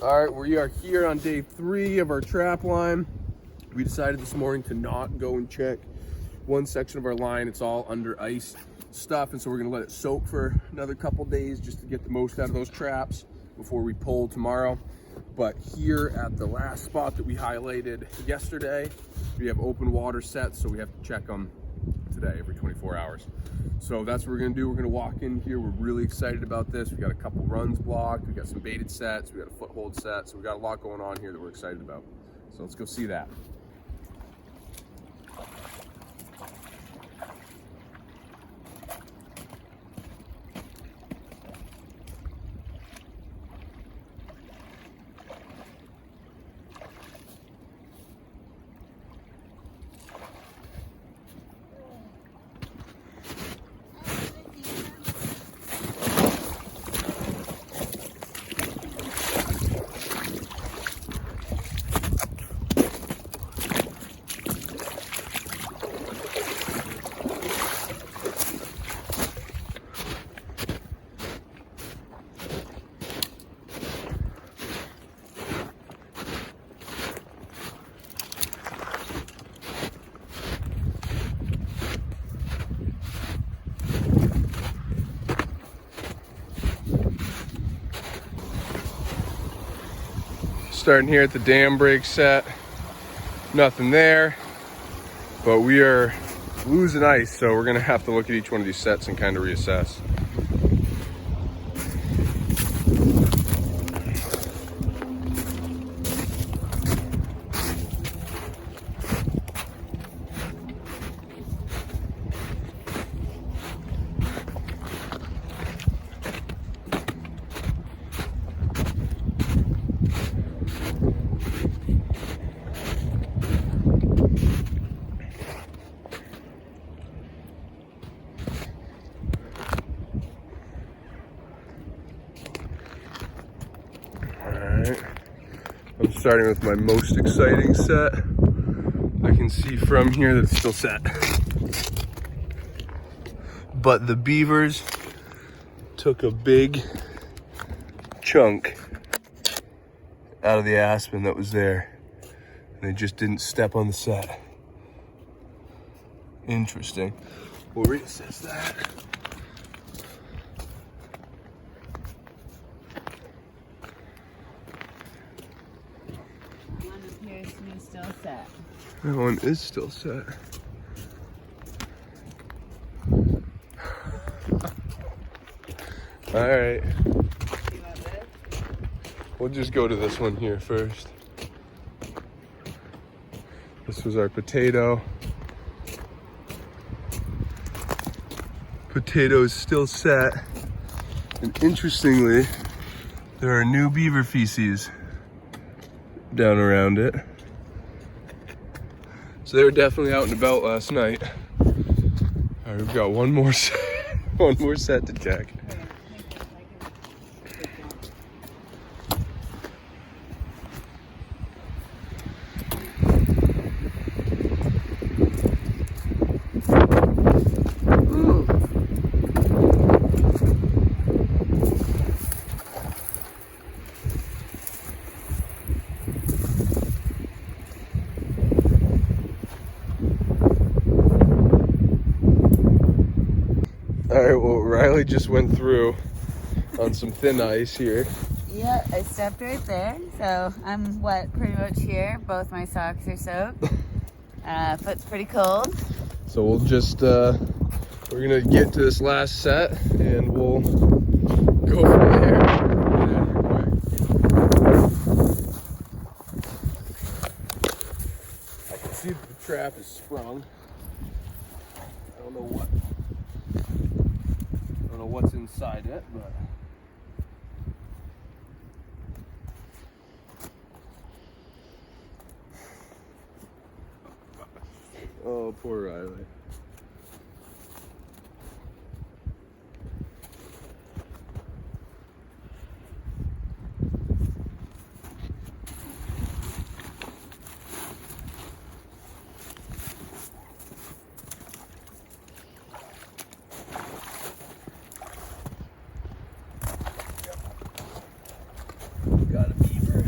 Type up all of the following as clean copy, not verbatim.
All right, we are here on day 3 of our trap line. We decided this morning to not go and check one section of our line. It's all under ice stuff, and so we're gonna let it soak for another couple days just to get the most out of those traps before we pull tomorrow. But here at the last spot that we highlighted yesterday, we have open water sets, so we have to check them today every 24 hours. So that's what we're gonna do. We're gonna walk in here. We're really excited about this. We got a couple runs blocked. We got some baited sets. We got a foothold set. So we got a lot going on here that we're excited about. So let's go see that. Starting here at the dam break set, nothing there, but we are losing ice, so we're gonna have to look at each one of these sets and kind of reassess. I'm starting with my most exciting set. I can see from here that it's still set. But the beavers took a big chunk out of the aspen that was there. And they just didn't step on the set. Interesting. We'll reassess that. Still set. That one is still set. All right. We'll just go to this one here first. This was our potato. Potato is still set. And interestingly, there are new beaver feces down around it. So they were definitely out and about last night. All right, we've got one more set, one more set to check. All right, well, Riley just went through on some thin ice here. Yeah, I stepped right there, so I'm wet pretty much here. Both my socks are soaked. Foot's pretty cold. So we'll just, we're gonna get to this last set and we'll go from there. Get out of here quick. I can see that the trap is sprung. I don't know what's inside it, but oh, poor Riley. Got a beaver.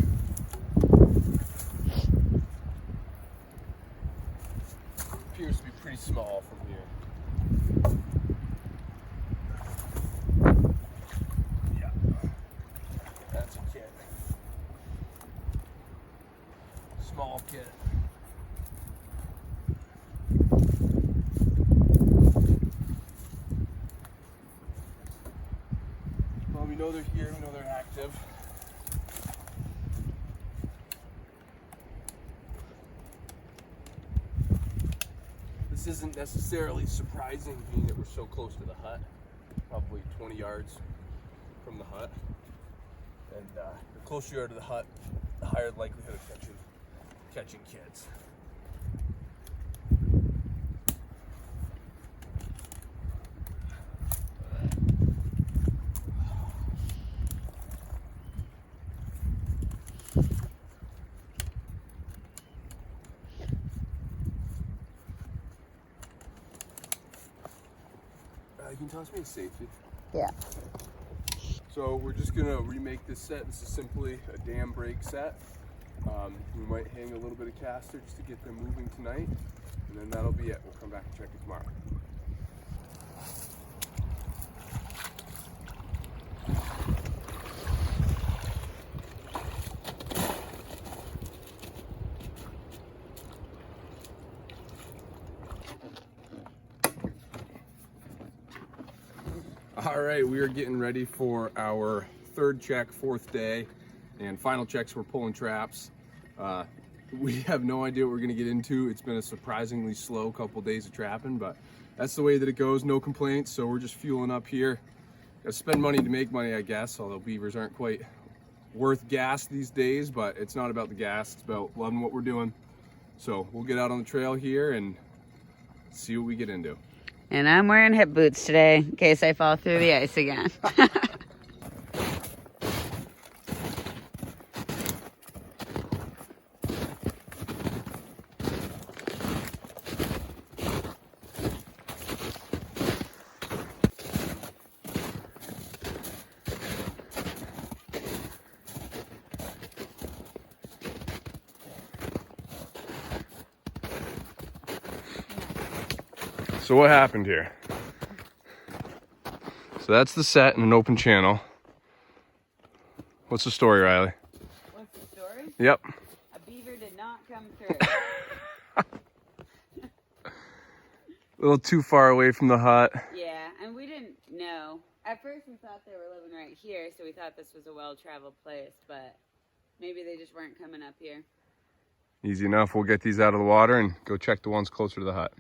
small kit. Well, we know they're here, we know they're active. This isn't necessarily surprising, being that we're so close to the hut, probably 20 yards from the hut. And the closer you are to the hut, the higher the likelihood of catching kids. You can toss me a safety. Yeah. So we're just gonna remake this set. This is simply a dam break set. We might hang a little bit of caster just to get them moving tonight, and then that'll be it. We'll come back and check it tomorrow. All right, we are getting ready for our third check, fourth day, and final checks. We're pulling traps. We have no idea what we're gonna get into. It's been a surprisingly slow couple days of trapping, but that's the way that it goes. No complaints. So we're just fueling up here. Gotta spend money to make money, I guess, although beavers aren't quite worth gas these days, but it's not about the gas. It's about loving what we're doing. So we'll get out on the trail here and see what we get into. And I'm wearing hip boots today in case I fall through the ice again. So what happened here? So that's the set in an open channel. What's the story, Riley? What's the story? Yep. A beaver did not come through. A little too far away from the hut. Yeah, and we didn't know. At first we thought they were living right here, so we thought this was a well-traveled place, but maybe they just weren't coming up here. Easy enough. We'll get these out of the water and go check the ones closer to the hut.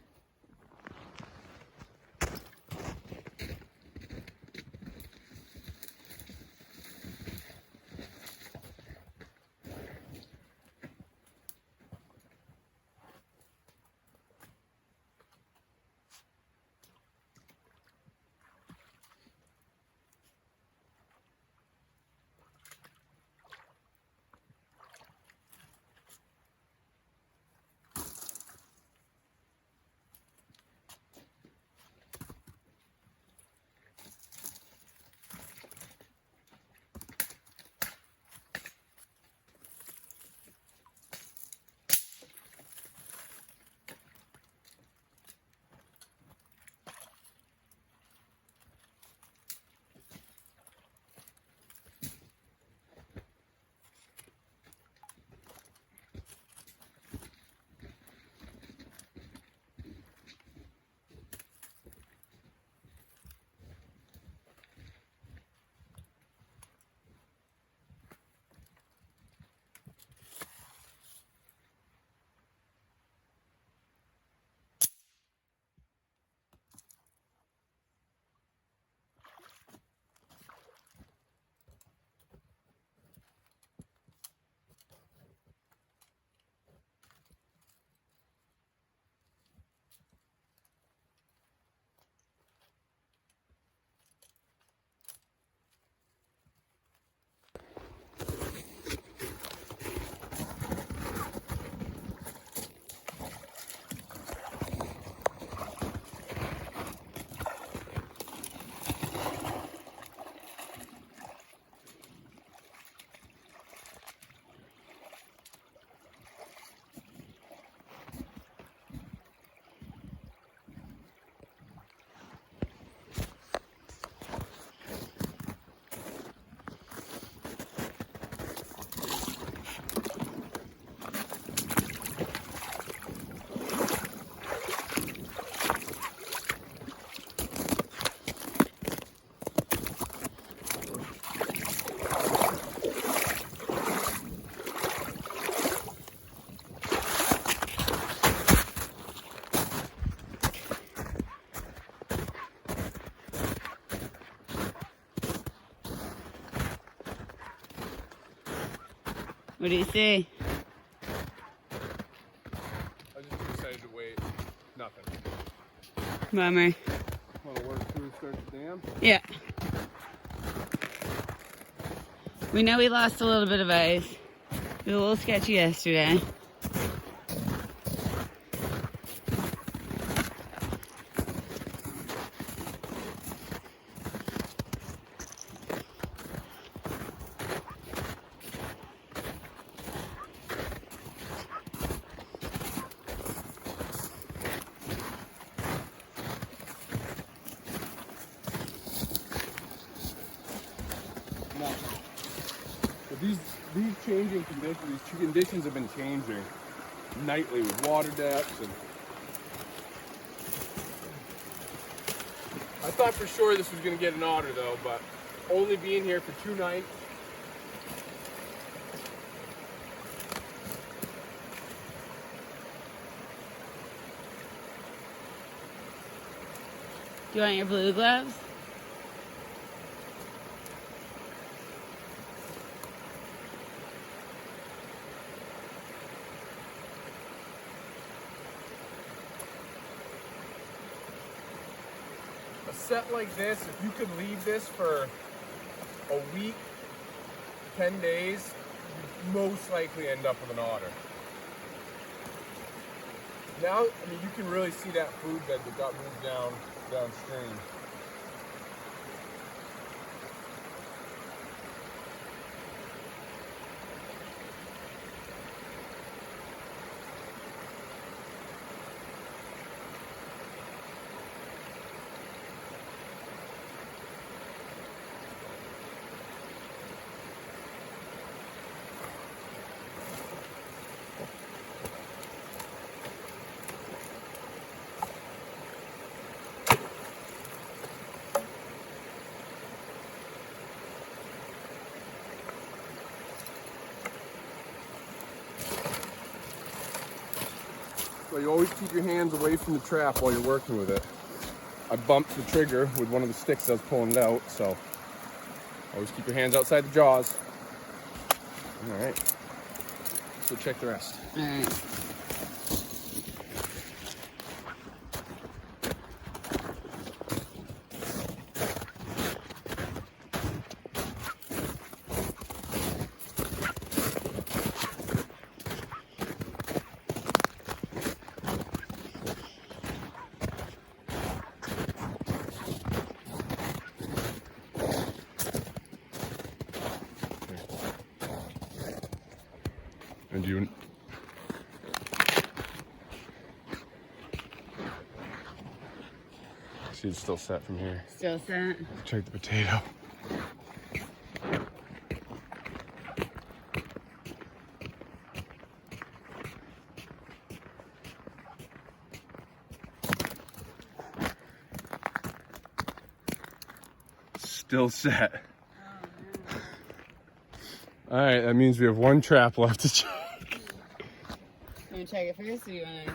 What do you see? I just decided to wait. Nothing. Bummer. Want to work through and start the dam? Yeah. We know we lost a little bit of ice. It was a little sketchy yesterday. But these changing conditions, these conditions have been changing nightly with water depths, and I thought for sure this was going to get an otter though, but only being here for 2 nights. Do you want your blue gloves? A set like this, if you could leave this for a week, 10 days, you'd most likely end up with an otter. Now, I mean, you can really see that food bed that got moved downstream. So you always keep your hands away from the trap while you're working with it. I bumped the trigger with one of the sticks I was pulling it out, so always keep your hands outside the jaws. All right, so check the rest. All right. And you. See, it's still set from here. Still set? Check the potato. Still set. All right, that means we have 1 trap left to check. You want to check it first, or you want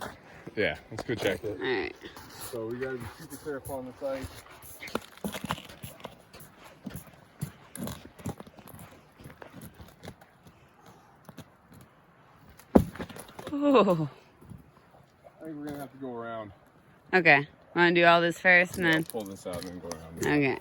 to? Yeah, let's go check it. All right. So we gotta be super careful on this ice. Oh. I think we're gonna have to go around. Okay. Want to do all this first, and I'll then? pull this out and then go around. Okay.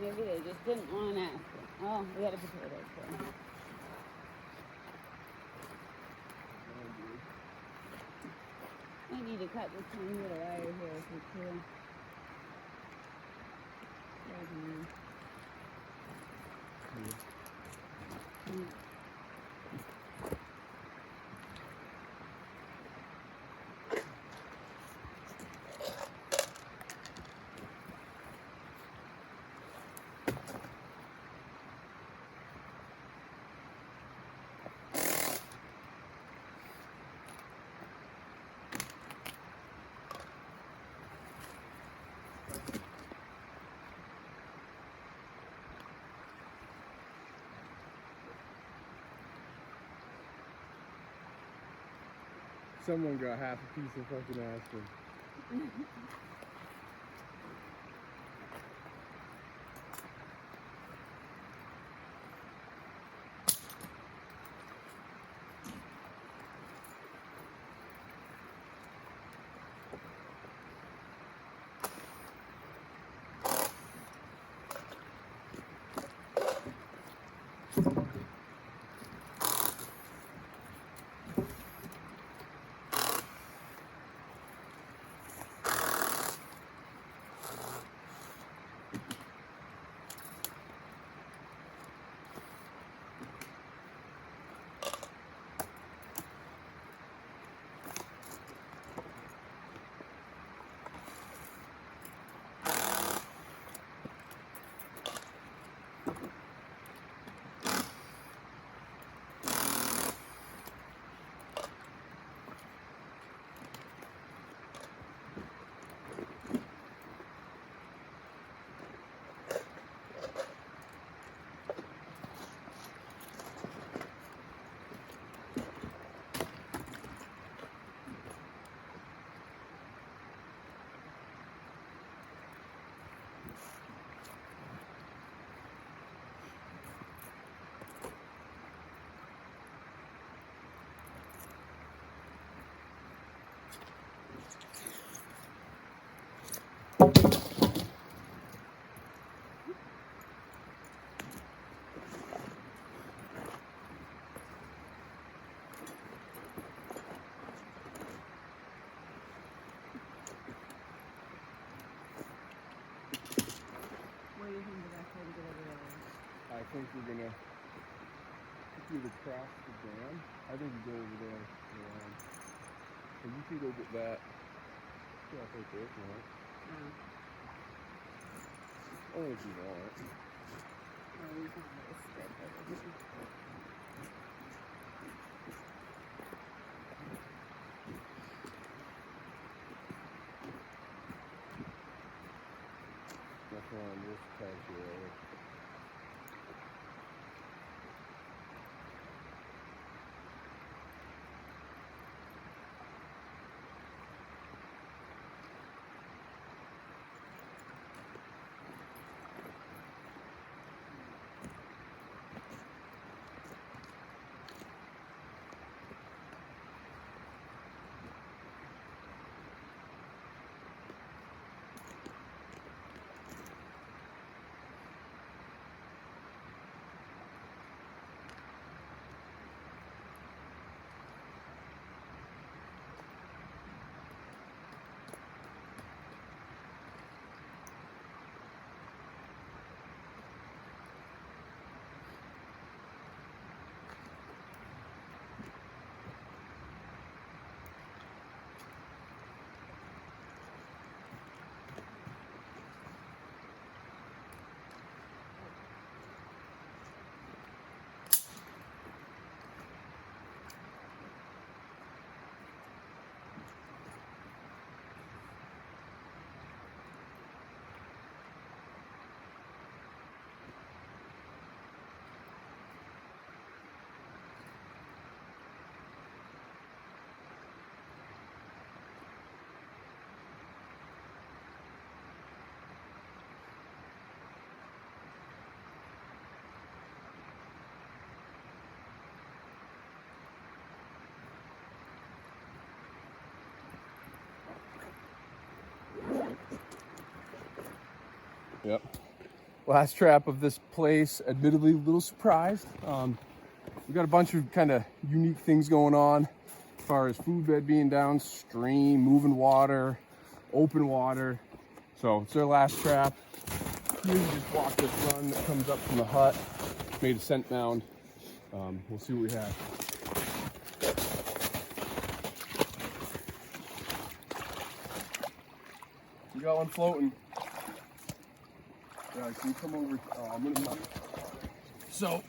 Maybe they just didn't want to ask it. Oh, we got a potato too. I need to cut this tiny little wire here if we can. Someone got half a piece of fucking aspirin. I think we're gonna either cross the dam. I think you go over there around. And you can go get that. Yeah, right there if you want. Only if you want. That's on this patch area. Yep. Last trap of this place. Admittedly, a little surprised. We've got a bunch of kind of unique things going on as far as food bed being downstream, moving water, open water. So it's our last trap. Here we just walk this run that comes up from the hut. Made a scent mound. We'll see what we have. We got one floating. Yeah, can you come over? Oh, I'm gonna. So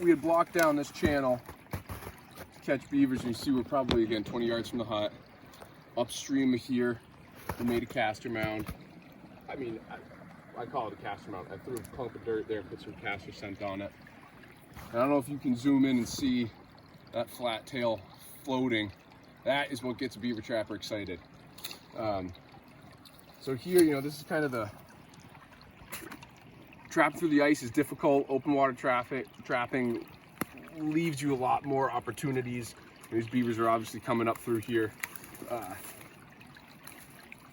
we had blocked down this channel to catch beavers, and you see we're probably again 20 yards from the hut. Upstream of here, we made a caster mound. I mean, I call it a caster mound. I threw a clump of dirt there, put some caster scent on it. And I don't know if you can zoom in and see that flat tail floating. That is what gets a beaver trapper excited. So here, you know, this is kind of the trap through the ice is difficult. Open water trapping leaves you a lot more opportunities. These beavers are obviously coming up through here.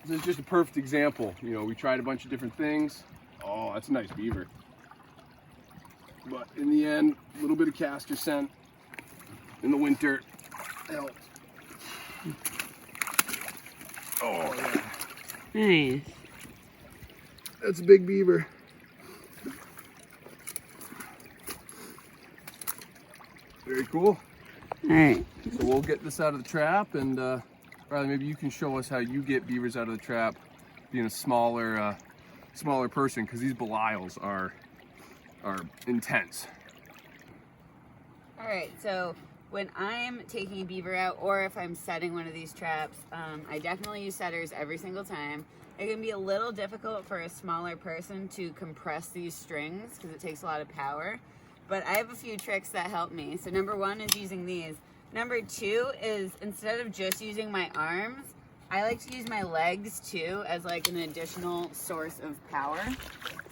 This is just a perfect example. You know, we tried a bunch of different things. Oh, that's a nice beaver. But in the end, a little bit of caster scent in the winter helped. Oh, yeah. Nice. That's a big beaver. Very cool. All right. So we'll get this out of the trap, and Riley, maybe you can show us how you get beavers out of the trap, being a smaller person, because these Belials are intense. All right, so when I'm taking a beaver out, or if I'm setting one of these traps, I definitely use setters every single time. It can be a little difficult for a smaller person to compress these strings because it takes a lot of power, but I have a few tricks that help me. So number one is using these. Number two is, instead of just using my arms, I like to use my legs too as like an additional source of power.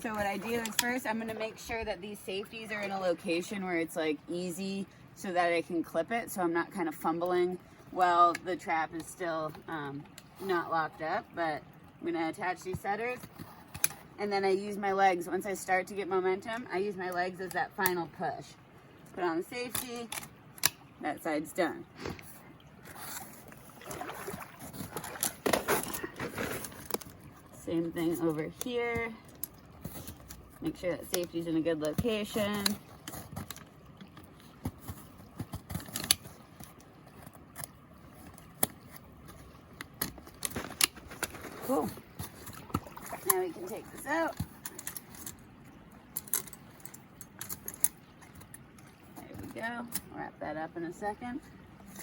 So what I do is first I'm going to make sure that these safeties are in a location where it's like easy so that I can clip it, so I'm not kind of fumbling while the trap is still not locked up. But I'm going to attach these setters, and then I use my legs. Once I start to get momentum, I use my legs as that final push. Put on the safety. That side's done. Same thing over here. Make sure that safety's in a good location. Cool. Now we can take this out. There we go. Wrap that up in a second.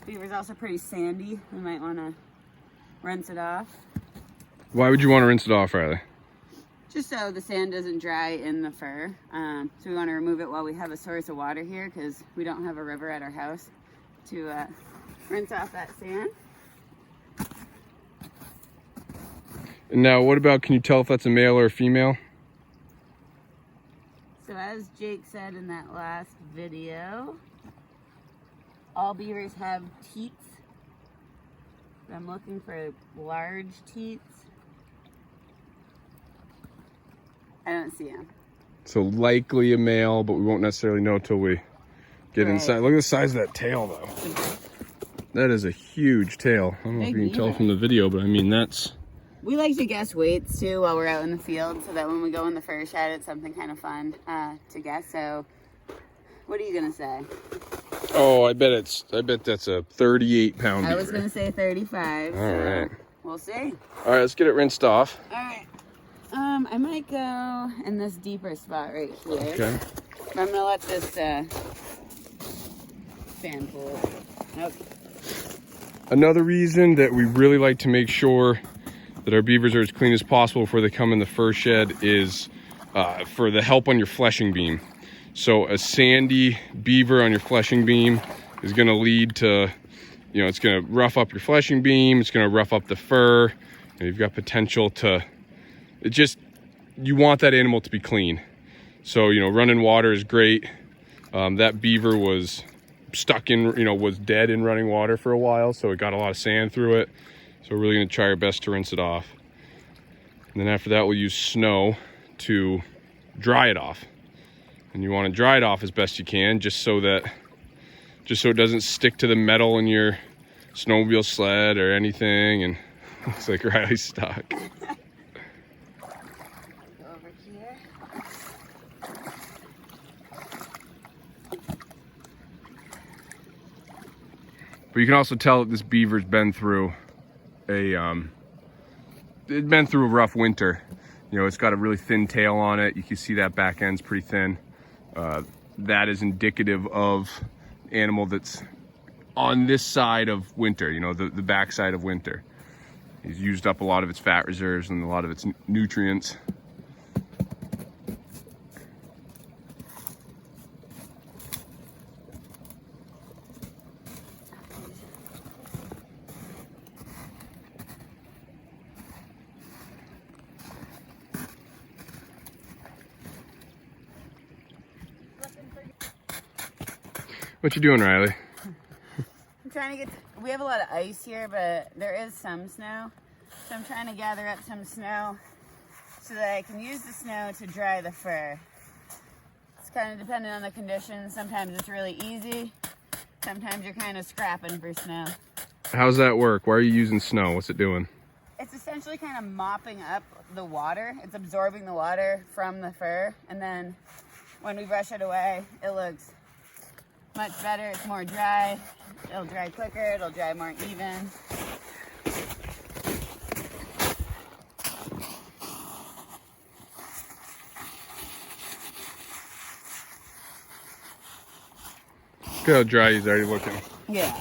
Beaver's also pretty sandy. We might want to rinse it off. Why would you want to rinse it off, Riley? Just so the sand doesn't dry in the fur. So we want to remove it while we have a source of water here, because we don't have a river at our house to rinse off that sand. And now, what about, can you tell if that's a male or a female? So as Jake said in that last video, all beavers have teats. I'm looking for large teats. I don't see them. So likely a male, but we won't necessarily know till we get inside. Look at the size of that tail, though. That is a huge tail. I don't know if you can tell from the video, but I mean, that's... We like to guess weights, too, while we're out in the field, so that when we go in the fur shed, it's something kind of fun to guess. So, what are you going to say? Oh, I bet that's a 38-pound beaver. I was going to say 35. All right. We'll see. All right, let's get it rinsed off. All right. I might go in this deeper spot right here. Okay. But I'm going to let this fan pull. Nope. Another reason that we really like to make sure that our beavers are as clean as possible before they come in the fur shed is for the help on your fleshing beam. So a sandy beaver on your fleshing beam is going to lead to, you know, it's going to rough up your fleshing beam, it's going to rough up the fur, and you've got potential to, it just, you want that animal to be clean. So, you know, running water is great. That beaver was stuck in, you know, was dead in running water for a while, so it got a lot of sand through it. So we're really going to try our best to rinse it off. And then after that, we'll use snow to dry it off. And you want to dry it off as best you can, just so it doesn't stick to the metal in your snowmobile sled or anything. And looks like Riley's stuck. Go over here. But you can also tell that this beaver's been through a rough winter. You know, it's got a really thin tail on it. You can see that back end's pretty thin. That is indicative of animal that's on this side of winter, you know, the back side of winter. He's used up a lot of its fat reserves and a lot of its nutrients. What you doing, Riley? I'm trying to we have a lot of ice here, but there is some snow. So I'm trying to gather up some snow so that I can use the snow to dry the fur. It's kind of dependent on the conditions. Sometimes it's really easy. Sometimes you're kind of scrapping for snow. How's that work? Why are you using snow? What's it doing? It's essentially kind of mopping up the water. It's absorbing the water from the fur. And then when we brush it away, it looks much better. It's more dry. It'll dry quicker. It'll dry more even. Look how dry he's already looking. Yeah.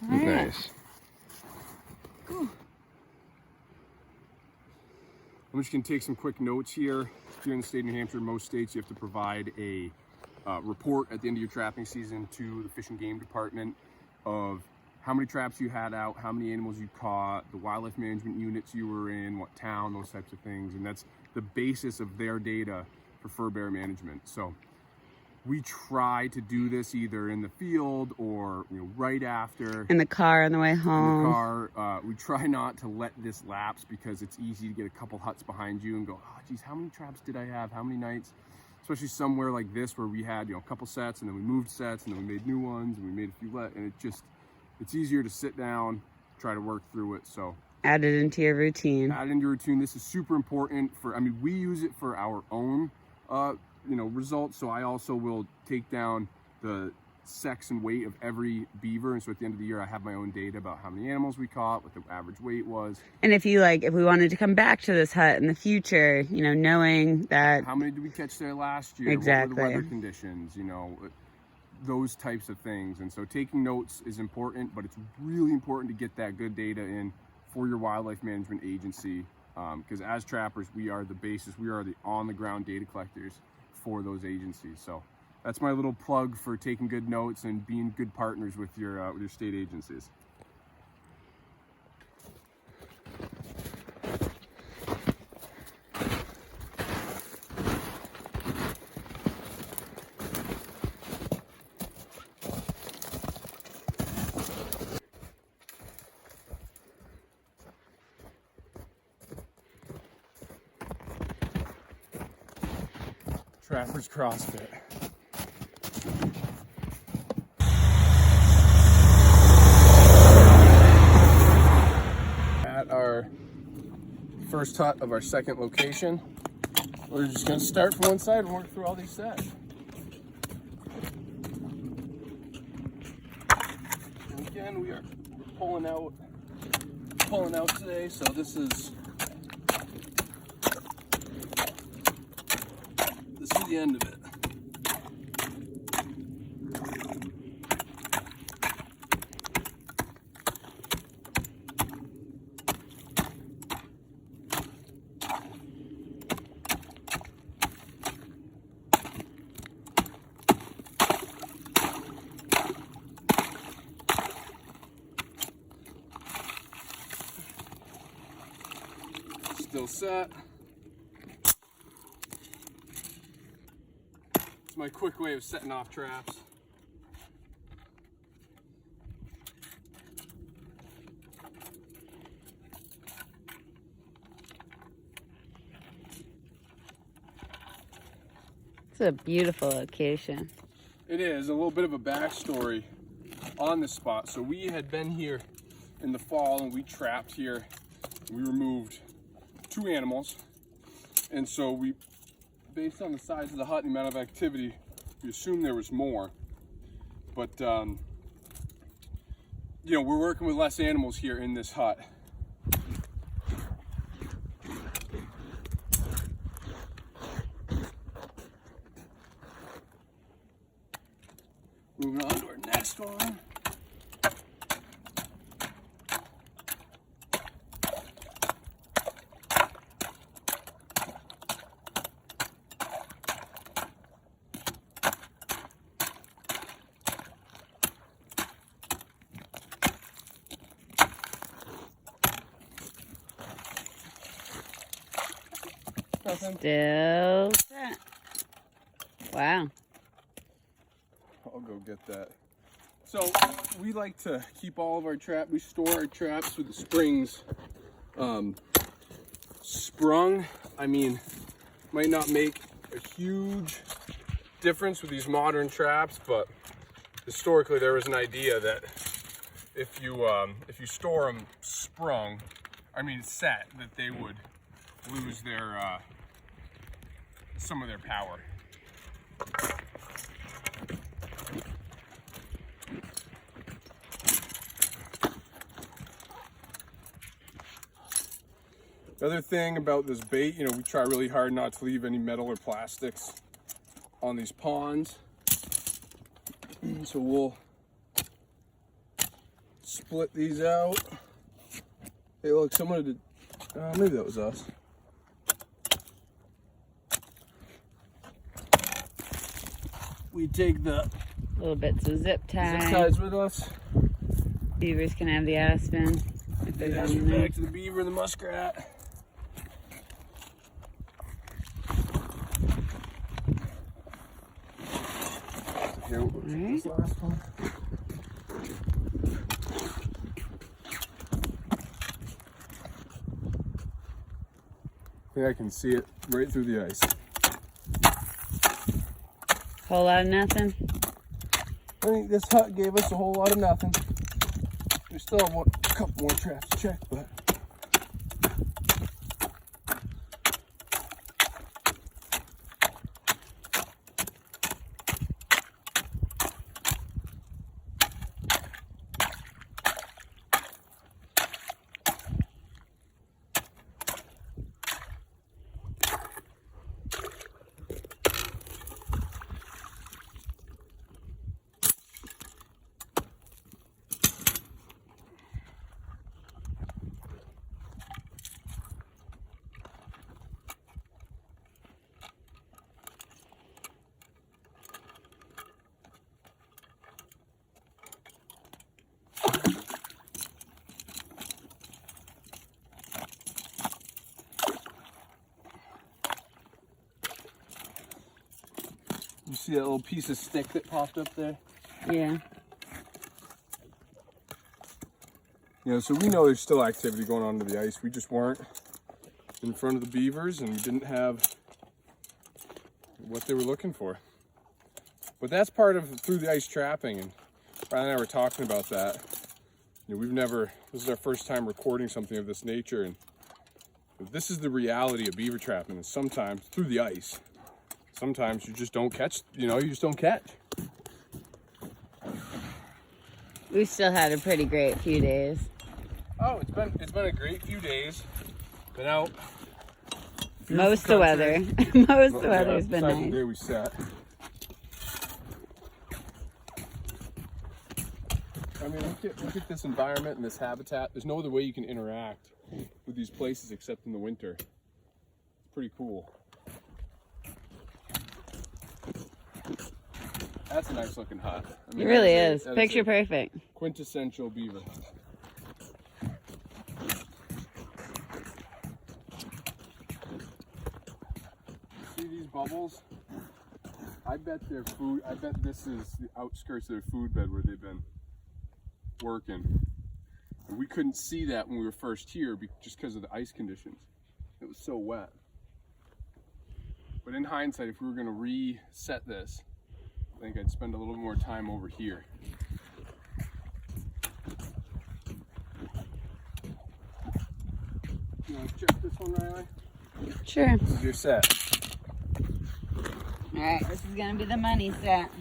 Nice. Ooh. I'm just going to take some quick notes here. Here in the state of New Hampshire, most states, you have to provide a report at the end of your trapping season to the Fish and Game Department of how many traps you had out, how many animals you caught, the wildlife management units you were in, what town, those types of things. And that's the basis of their data for fur bear management. So we try to do this either in the field or, you know, right after. In the car on the way home. In the car. We try not to let this lapse because it's easy to get a couple huts behind you and go, oh geez, how many traps did I have? How many nights? Especially somewhere like this where we had, you know, a couple sets and then we moved sets and then we made new ones and we made a few and it's easier to sit down, try to work through it. So add it into your routine. Add it into your routine. This is super important for, I mean, we use it for our own, you know, results. So I also will take down the sex and weight of every beaver. And so at the end of the year, I have my own data about how many animals we caught, what the average weight was. And if we wanted to come back to this hut in the future, you know, knowing that. How many did we catch there last year? Exactly. What were the weather conditions? You know, those types of things. And so taking notes is important, but it's really important to get that good data in for your wildlife management agency. Because as trappers, we are the basis, we are the on-the-ground data collectors for those agencies. So that's my little plug for taking good notes and being good partners with your state agencies. Trappers CrossFit. At our first hut of our second location, we're just going to start from one side and work through all these sets. And again, we're pulling out today, so this is the end of it. Still set. It's my quick way of setting off traps. It's a beautiful location. It is. A little bit of a backstory on this spot. So we had been here in the fall and we trapped here. We removed 2 animals. And so we, based on the size of the hut and the amount of activity, we assumed there was more. But, you know, we're working with less animals here in this hut. Moving on to our next one. Still set. Wow. I'll go get that. So we like to keep all of our traps. We store our traps with the springs sprung. I mean, might not make a huge difference with these modern traps, but historically there was an idea that if you store them sprung, I mean set, that they would lose their some of their power. Another thing about this bait, you know, we try really hard not to leave any metal or plastics on these ponds. So we'll split these out. Hey, look, someone did, maybe that was us. We take the Little bits of zip zip tie. ties with us. Beavers can have the aspen if there's Pass any it there. back to the beaver and the muskrat. Here, we'll take this last one. I think I can see it right through the ice. Whole lot of nothing. I think this hut gave us a whole lot of nothing. We still have a couple more traps to check, but you see that little piece of stick that popped up there? Yeah. You know, so we know there's still activity going on to the ice. We just weren't in front of the beavers and we didn't have what they were looking for. But that's part of through the ice trapping, and Brian and I were talking about that. You know, this is our first time recording something of this nature, and this is the reality of beaver trapping. And sometimes through the ice, sometimes you just don't catch, you know, you just don't catch. We still had a pretty great few days. Oh, it's been a great few days. Been out. Most of the weather. Most of the weather's been besides nice. the day we sat. I mean, look at this environment and this habitat. There's no other way you can interact with these places except in the winter. It's pretty cool. That's a nice looking hut. I mean, It really that is. that Picture a perfect. quintessential beaver hut. See these bubbles? I bet their food, I bet this is the outskirts of their food bed where they've been working. And we couldn't see that when we were first here just because of the ice conditions. It was so wet. But in hindsight, if we were gonna reset this, I think I'd spend a little more time over here. You wanna check this one, Riley? Sure. This is your set. All right, this is gonna be the money set.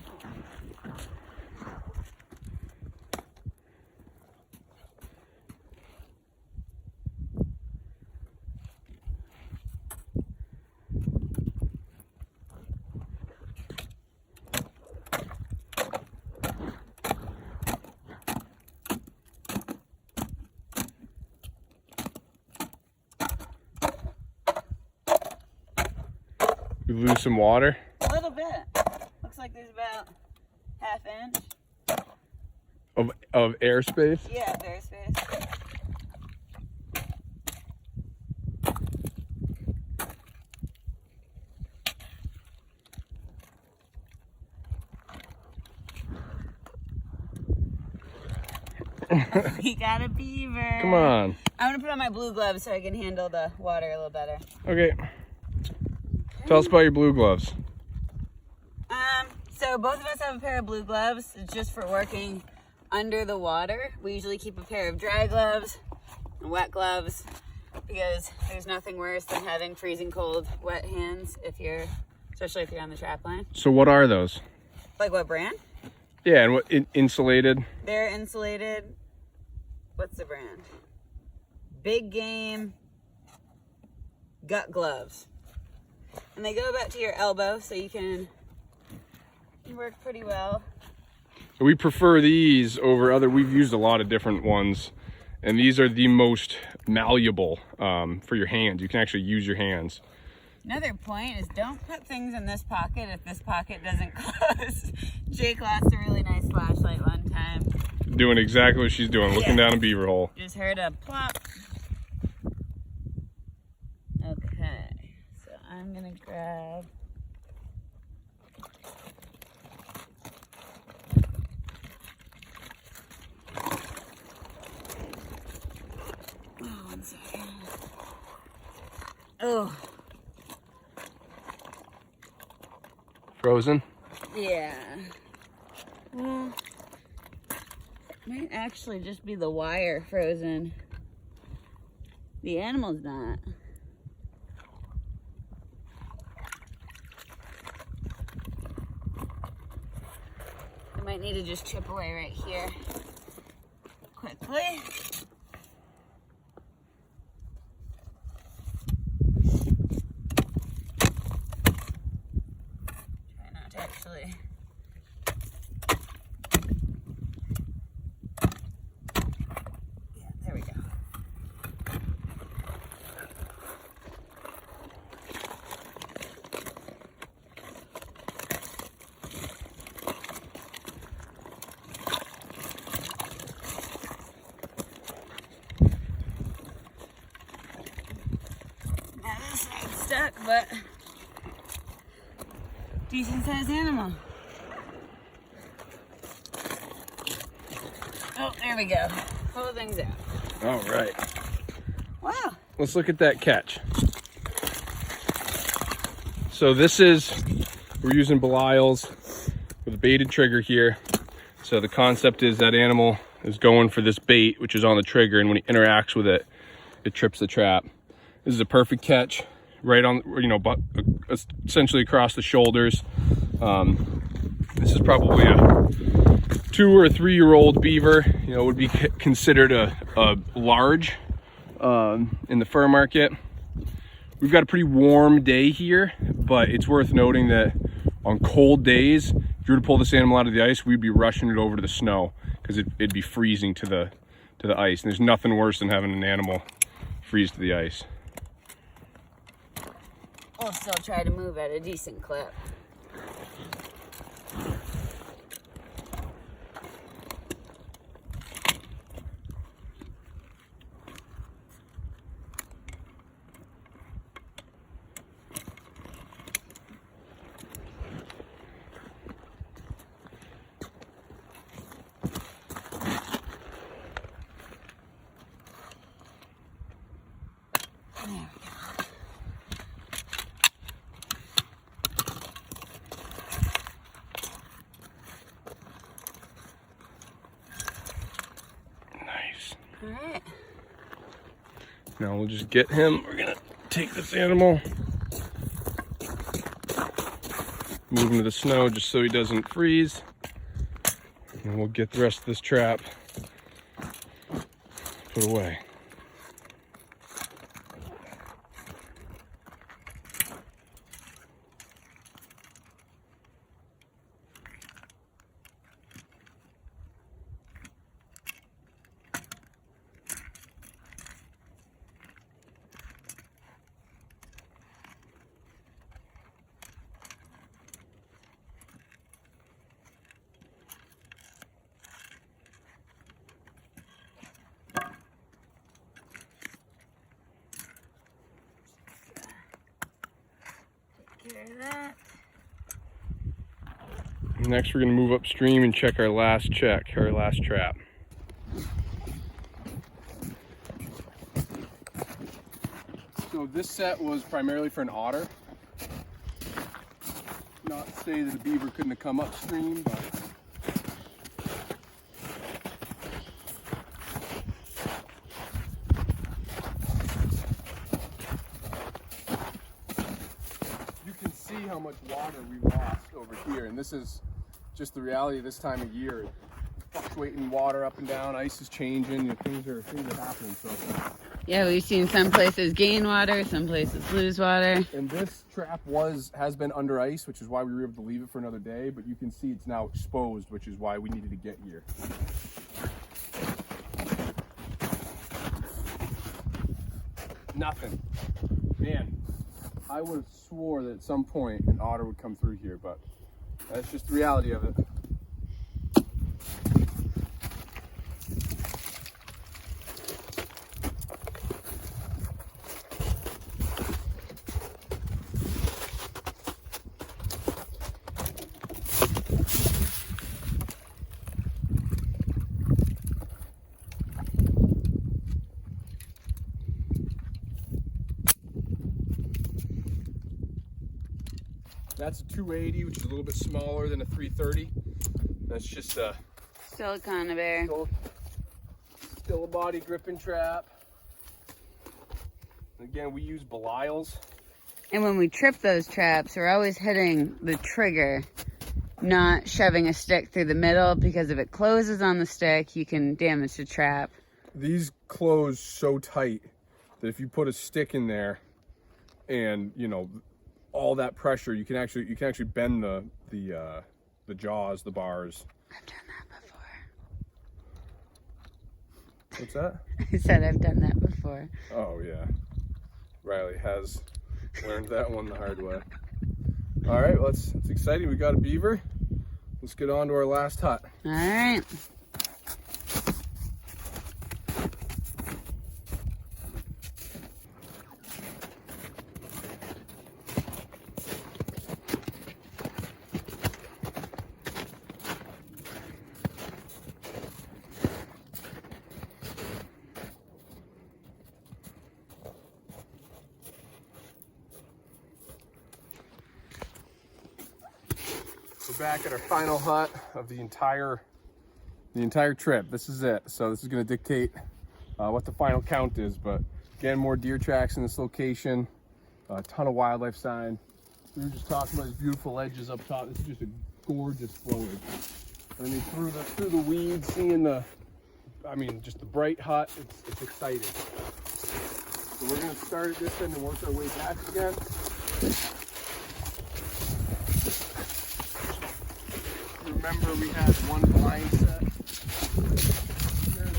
You lose some water. A little bit. Looks like there's about half inch. Of airspace. Yeah, very space. We got a beaver. Come on. I'm gonna put on my blue gloves so I can handle the water a little better. Okay. Tell us about your blue gloves. So both of us have a pair of blue gloves. It's just for working under the water. We usually keep a pair of dry gloves and wet gloves because there's nothing worse than having freezing cold, wet hands especially if you're on the trap line. So what are those? Like what brand? Yeah, and what insulated? They're insulated. What's the brand? Big Game gut gloves. And they go about to your elbow so you can work pretty well. So we prefer these over other. We've used a lot of different ones, and these are the most malleable for your hands. You can actually use your hands. Another point is don't put things in this pocket if this pocket doesn't close. Jake lost a really nice flashlight one time. Doing exactly what she's doing, looking down a beaver hole. Just heard a plop. Okay, so I'm gonna grab one second. Oh. Frozen? Yeah. Well, might actually just be the wire frozen. The animal's not. I might need to just chip away right here quickly. Try not to actually. Yeah, there we go. Now this side's stuck, but decent sized animal. Oh, there we go. Pull things out. All right. Wow. Let's look at that catch. So this is, we're using Belial's with a baited trigger here. So the concept is that animal is going for this bait, which is on the trigger, and when he interacts with it, it trips the trap. This is a perfect catch, right on, but essentially across the shoulders. This is probably a 2 or 3 year old beaver. Would be considered a large in the fur market. We've got a pretty warm day here, but it's worth noting that on cold days, if you were to pull this animal out of the ice, we'd be rushing it over to the snow because it'd be freezing to the ice. And there's nothing worse than having an animal freeze to the ice. We'll still try to move at a decent clip. There we go. Now we'll just get him. We're gonna take this animal, move him to the snow just so he doesn't freeze, and we'll get the rest of this trap put away. That. Next, we're gonna move upstream and check our last trap. So this set was primarily for an otter. Not to say that a beaver couldn't have come upstream, but you can see how much water we lost over here, and this is just the reality of this time of year. Fluctuating water up and down, ice is changing, things are happening. So Yeah, we've seen some places gain water, some places lose water. and this trap has been under ice, which is why we were able to leave it for another day, but you can see it's now exposed, which is why we needed to get here. Nothing. Man, I would have swore that at some point an otter would come through here, but that's just the reality of it. That's a 280, which is a little bit smaller than a 330. That's just a Still a conibear. still a body gripping trap. Again, we use Belials. And when we trip those traps, we're always hitting the trigger, not shoving a stick through the middle, because if it closes on the stick, you can damage the trap. These close so tight that if you put a stick in there and, you know, all that pressure, you can actually bend the jaws, the bars. I've done that before. What's that? I said I've done that before. Oh yeah, Riley has learned that one the hard way. All right, well, it's exciting. We got a beaver. Let's get on to our last hut. All right. We're back at our final hut of the entire trip. This is it. So this is going to dictate what the final count is. But again, more deer tracks in this location. A ton of wildlife sign. We were just talking about these beautiful ledges up top. This is just a gorgeous foliage. I mean, through the weeds, seeing just the bright hut. It's exciting. So we're going to start at this end and work our way back again. Remember, we had one blind set there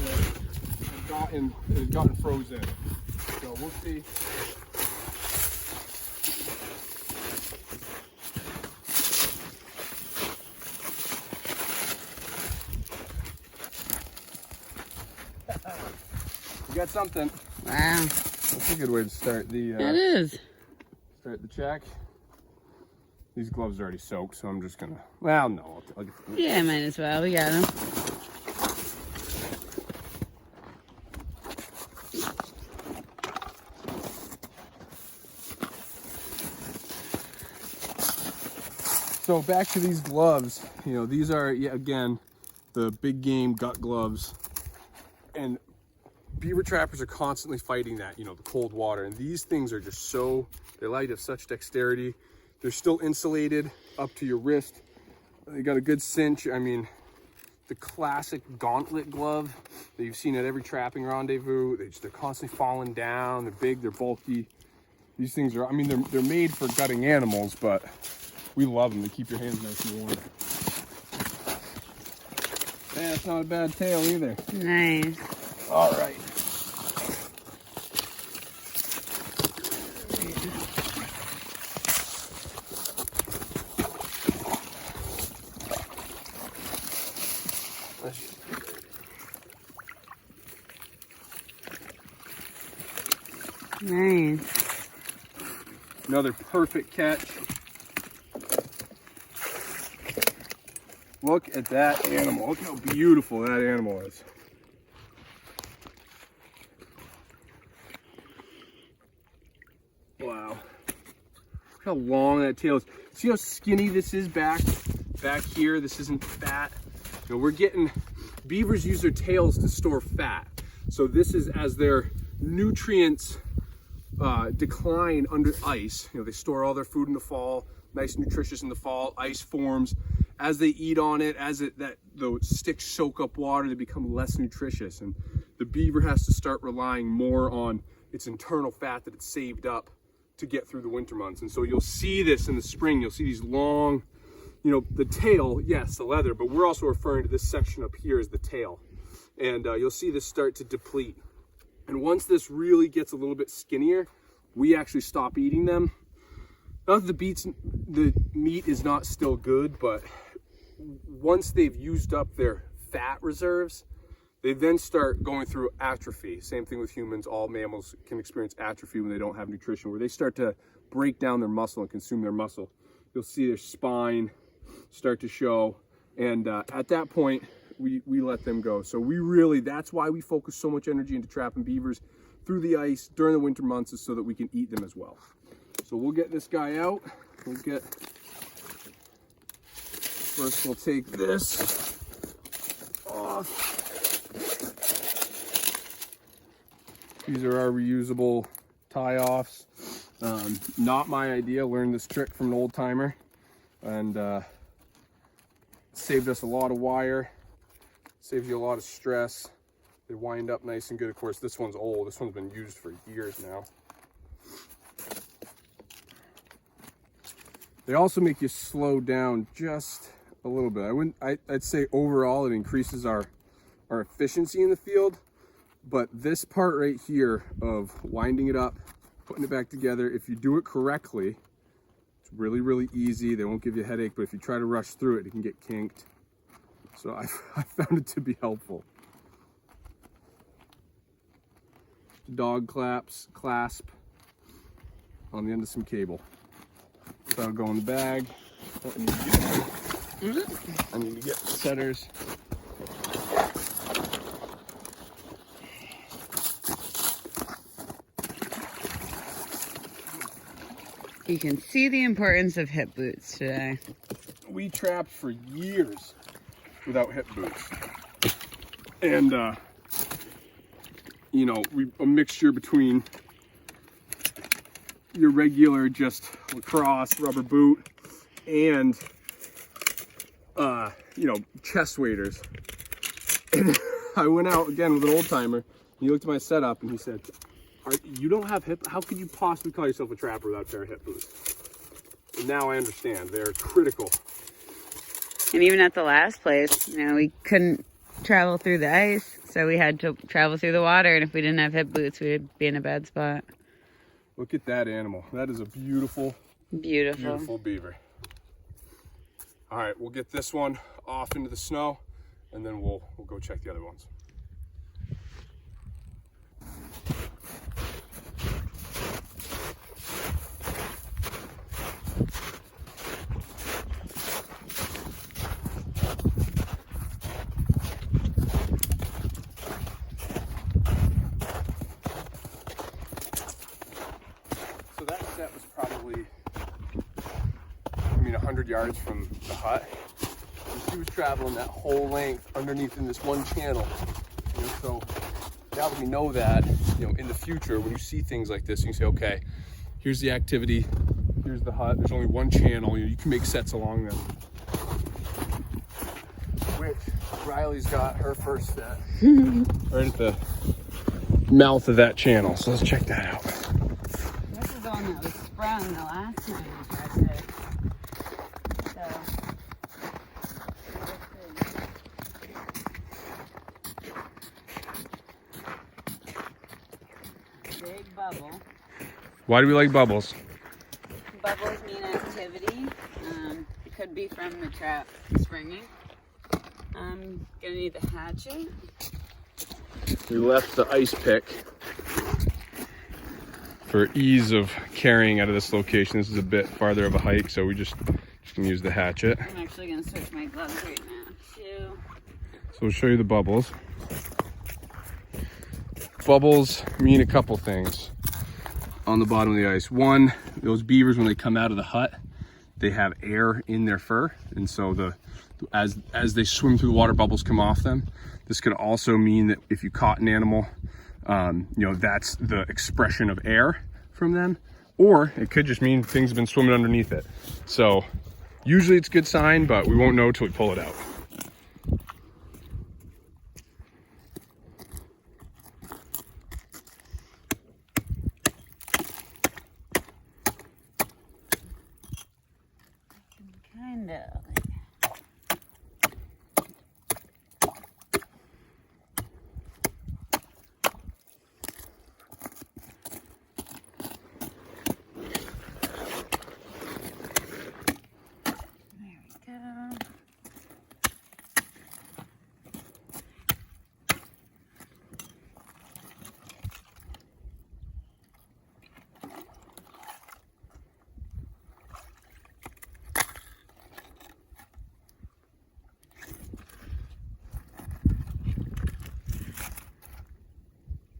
that had gotten frozen. So we'll see. We got something. Wow. That's a good way to start the. It is. Start the check. These gloves are already soaked, so I'm just gonna. Well, no. Yeah, might as well. We got them. So back to these gloves. You know, these are again the big game gut gloves, and beaver trappers are constantly fighting that, you know, the cold water, and these things are just so, they allow you to have such dexterity. They're still insulated up to your wrist. They got a good cinch. I mean, the classic gauntlet glove that you've seen at every trapping rendezvous. They're constantly falling down. They're big, they're bulky. These things are, I mean, they're made for gutting animals, but we love them. They keep your hands nice and warm. Yeah, it's not a bad tail either. Nice. All right. Nice. Another perfect catch. Look at that animal. Look how beautiful that animal is. Wow. Look how long that tail is. See how skinny this is back here? This isn't fat. You know, we're getting, beavers use their tails to store fat. So this is as their nutrients decline under ice. You know, they store all their food in the fall, nice nutritious in the fall, ice forms. As they eat on it, those sticks soak up water, they become less nutritious. And the beaver has to start relying more on its internal fat that it's saved up to get through the winter months. And so you'll see this in the spring. You'll see these long, you know, the tail, yes, the leather, but we're also referring to this section up here as the tail. And you'll see this start to deplete. And once this really gets a little bit skinnier, we actually stop eating them. Not that the meat is not still good, but once they've used up their fat reserves, they then start going through atrophy. Same thing with humans. All mammals can experience atrophy when they don't have nutrition, where they start to break down their muscle and consume their muscle. You'll see their spine start to show, and at that point, we let them go. So that's why we focus so much energy into trapping beavers through the ice during the winter months, is so that we can eat them as well. So we'll get this guy out. First we'll take this off. These are our reusable tie-offs. Not my idea. Learned this trick from an old timer, and saved us a lot of wire. Saves you a lot of stress. They wind up nice and good. Of course, this one's old. This one's been used for years now. They also make you slow down just a little bit. I'd say overall it increases our efficiency in the field, but this part right here of winding it up, putting it back together, if you do it correctly, it's really, really easy. They won't give you a headache, but if you try to rush through it, it can get kinked. So I found it to be helpful. Dog clasp on the end of some cable. So that'll go in the bag. I need to get setters. You can see the importance of hip boots today. We trapped for years without hip boots. And, you know, a mixture between your regular just lacrosse rubber boot and, you know, chest waders. And I went out again with an old timer. He looked at my setup and he said, you don't have how could you possibly call yourself a trapper without a pair of hip boots? And now I understand. They're critical. And even at the last place, you know, we couldn't travel through the ice, so we had to travel through the water, and if we didn't have hip boots, we'd be in a bad spot. Look at that animal. That is a beautiful beaver. All right, we'll get this one off into the snow, and then we'll go check the other ones. So that set was probably, 100 yards from the hut. And she was traveling that whole length underneath in this one channel. And so now that we know that, you know, in the future, when you see things like this, you can say, okay, here's the activity, here's the hut, there's only one channel, you know, you can make sets along them. Which Riley's got her first set right at the mouth of that channel, so let's check that out. This is the one that was sprung the last time we tried it. So, big bubble. Why do we like bubbles? Bubbles mean activity. It could be from the trap springing. I'm gonna need the hatchet. We left the ice pick for ease of carrying out of this location. This is a bit farther of a hike, so we just can use the hatchet. I'm actually gonna switch my gloves right now too. So we'll show you the bubbles. Bubbles mean a couple things on the bottom of the ice. One, those beavers, when they come out of the hut, they have air in their fur, and so as they swim through the water, bubbles come off them. This could also mean that if you caught an animal, you know, that's the expression of air from them, or it could just mean things have been swimming underneath it. So usually it's a good sign, but we won't know till we pull it out. Kind of.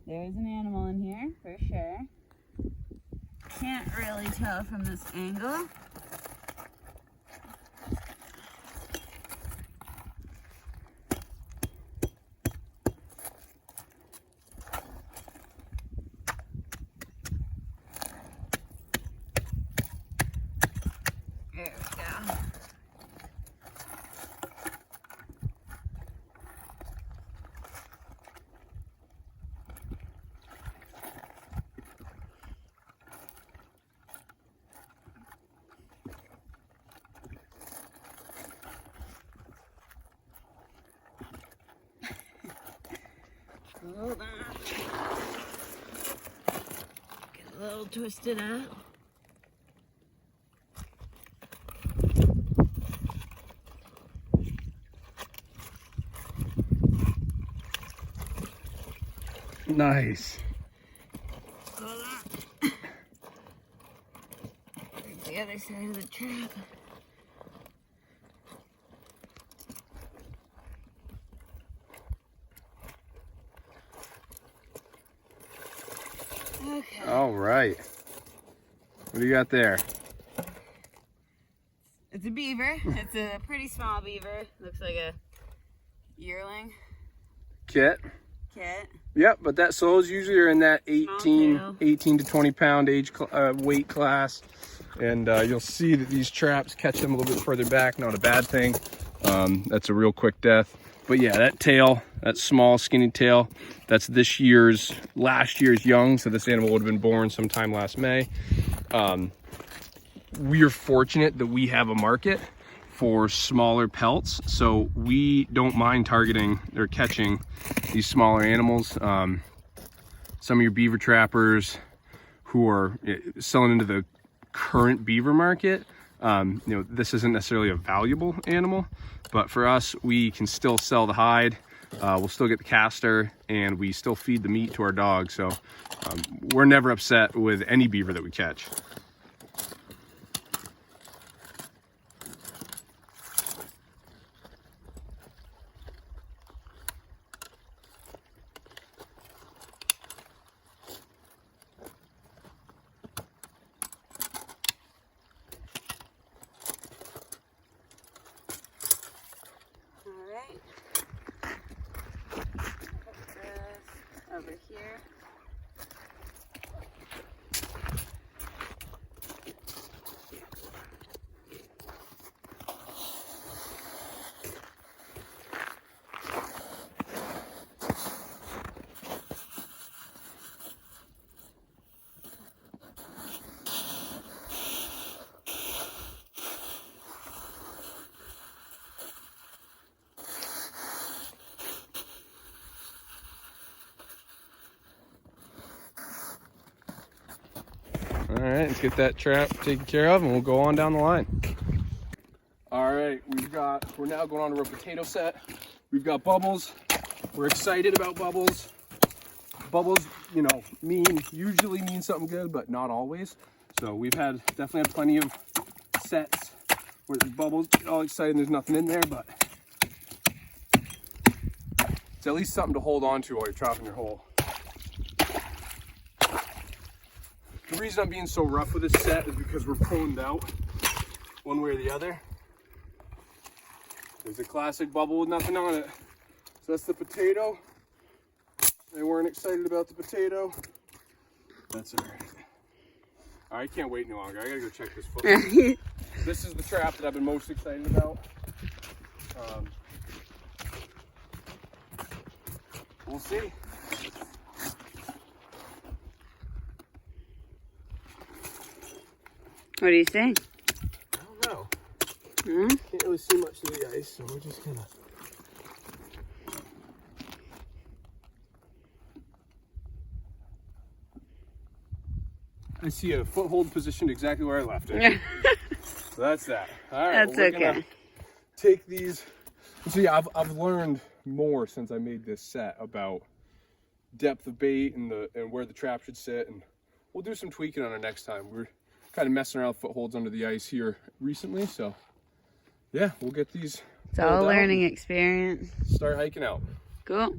There's an animal in here, for sure. Can't really tell from this angle. There we go. Hold on. Get a little twisted out. Nice. Hold on. The other side of the trap. Okay. All right. What do you got there? It's a beaver. It's a pretty small beaver. Looks like a yearling Kit. kit. Yep, but that soles usually are in that Small 18 to 20 pound weight class. And you'll see that these traps catch them a little bit further back. Not a bad thing. That's a real quick death. But yeah, that tail, that small skinny tail, that's last year's young. So this animal would have been born sometime last May. We are fortunate that we have a market for smaller pelts. So we don't mind targeting or catching these smaller animals. Some of your beaver trappers who are selling into the current beaver market, you know, this isn't necessarily a valuable animal, but for us, we can still sell the hide. We'll still get the caster, and we still feed the meat to our dogs. So we're never upset with any beaver that we catch. Over right, let's get that trap taken care of and we'll go on down the line. All right, we're now going on to our potato set. We've got bubbles. We're excited about bubbles. Bubbles, you know, usually mean something good, but not always. So we've definitely had plenty of sets where the bubbles get all excited and there's nothing in there, but it's at least something to hold on to while you're chopping your hole. The reason I'm being so rough with this set is because we're proned out one way or the other. There's a classic bubble with nothing on it. So that's the potato. They weren't excited about the potato. That's all right. All right, I can't wait any longer. I gotta go check this foot. This is the trap that I've been most excited about. We'll see. What do you think? I don't know. Hmm? Can't really see much of the ice, so we're just gonna. I see a foothold positioned exactly where I left it. So that's that. All right. That's well, okay. gonna take these. So yeah, I've learned more since I made this set about depth of bait and where the trap should sit, and we'll do some tweaking on it next time. We're kind of messing around with footholds under the ice here recently, so yeah, we'll get these. It's all a learning experience. Start hiking out. Cool.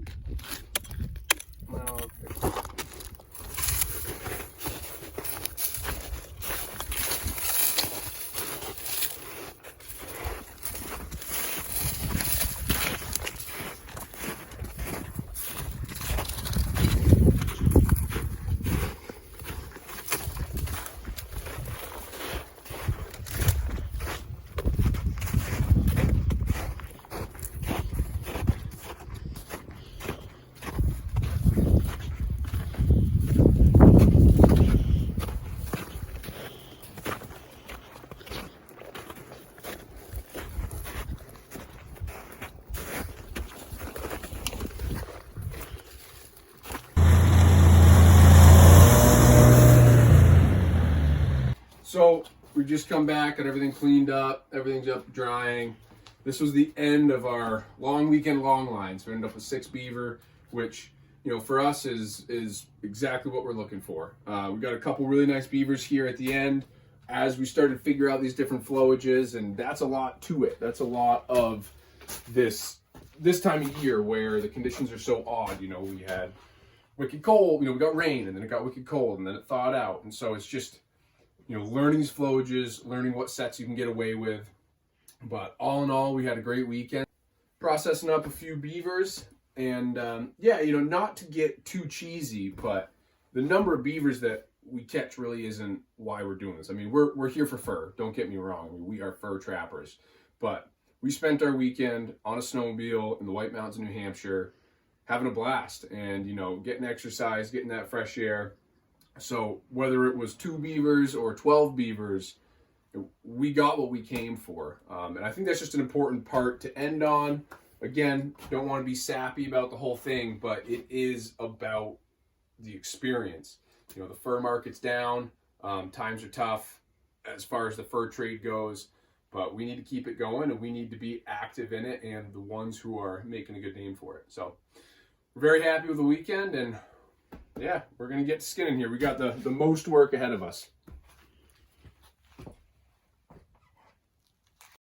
Okay. So we've just come back, got everything cleaned up, everything's up drying. This was the end of our long weekend long line. So we ended up with 6 beaver, which, you know, for us is exactly what we're looking for. We got a couple really nice beavers here at the end as we started to figure out these different flowages, and that's a lot to it. That's a lot of this time of year where the conditions are so odd. You know, we had wicked cold, you know, we got rain, and then it got wicked cold, and then it thawed out. And so it's just, you know, learning these flowages, learning what sets you can get away with. But all in all, we had a great weekend. Processing up a few beavers, and yeah, you know, not to get too cheesy, but the number of beavers that we catch really isn't why we're doing this. I mean, we're here for fur, don't get me wrong. I mean, we are fur trappers. But we spent our weekend on a snowmobile in the White Mountains of New Hampshire, having a blast and, you know, getting exercise, getting that fresh air. So whether it was 2 beavers or 12 beavers, we got what we came for. And I think that's just an important part to end on. Again, don't want to be sappy about the whole thing, but it is about the experience. You know, the fur market's down, times are tough as far as the fur trade goes, but we need to keep it going and we need to be active in it and the ones who are making a good name for it. So we're very happy with the weekend, and yeah, we're going to get skinning here. We got the most work ahead of us.